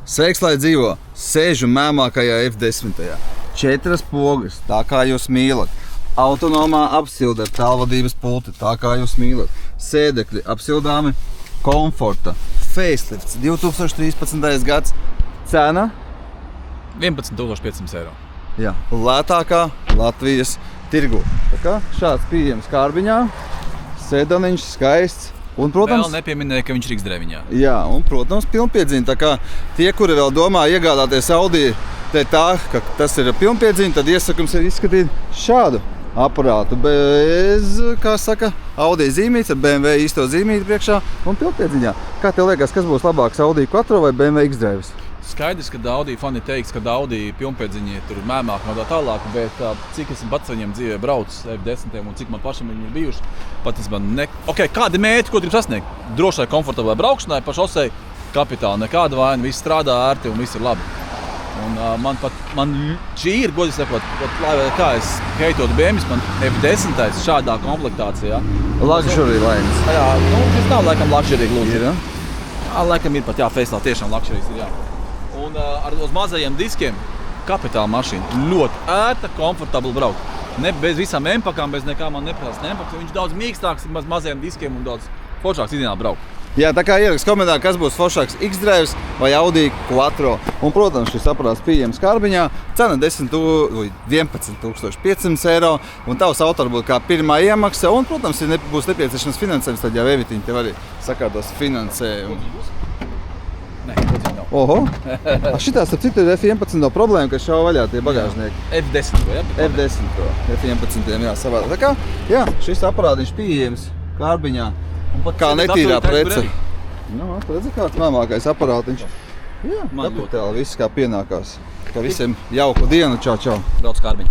Sveiks, lai dzīvo! Sēžu mēmākajā F10. 4 pogas, tā kā jūs mīlat. Autonomā apsilde ar tālvadības pulti, tā kā jūs mīlat. Sēdekļi apsildāmi, komforta. Facelifts 2013. gads. Cena? 11,500 eiro. Jā, lētākā Latvijas tirgu. Tā kā šāds pieejams kārbiņā, sēdaniņš skaists. Un, protams, vēl nepieminēja, ka viņš ir X-Driviņā. Jā, un, protams, pilnpiedziņa. Tā kā tie, kuri vēl domā iegādāties Audi, tā, ka tas ir pilnpiedziņa, tad iesakums ir izskatīt šādu aparātu bez, kā saka, Audi zīmītes ar BMW īsto zīmīti priekšā un pilnpiedziņā. Kā tev liekas, kas būs labāks, Audi Quattro vai BMW X-Drive? Skaidrs, ka Audi fani teiks, ka Audi pilnpiedziņi tur mēmāk no tā tālāk, bet cik esmu pats viņiem dzīvē braucis F10 un cik man pašam viņi ir bijuši, pat es man kādi mērķi, ko grib sasniegt? Drošai, komfortablai braukšanai, pa šosei kapitāli nekāda vaina, viss strādā ērti un viss ir labi. Un man šī ir, godīgi sakot, kā es heitotu BMW, man F10 šādā komplektācijā. Luxury lines. Jā, šis nav laikam luxury gluži. Ir, ja? Laikam ir pat, jā, facelā tiešām luxury ir, jā. Un ar uz mazajiem diskiem kapitāla mašīna. Ļoti ērta, komfortabli braukt. Ne bez visām empakām, bez nekā man neprasa empaks. Viņš daudz mīkstāks, mazajiem diskiem un daudz foršāks ikdienā braukt. Jā, tā kā ierakst komentārā, kas būs foršāks X-Drive vai Audi Quattro. Un, protams, šis aparāts pieejams kārbiņā. Cena 11,500 eiro. Un tavs auto varbūt kā pirmā iemaksa. Un, protams, ja būs nepieciešams finansējums, tad jau Evitiņi tev arī sakārtos finansējumu. Nē, kodzi nav. Oho! Šitās ar citu ir F11 problēma, ka šauj vaļā tie bagāžnieki. F10, jā? F10, F11, jā, savādā. Tā kā, jā, šis aparātiņš pieejams kārbiņā. Kā netīrā prece. Nu, redzi, kāds mēmākais aparātiņš. Jā, kapitāli, viss kā pienākās. Ka visiem jauku dienu, čau, čau. Brauc kārbiņu.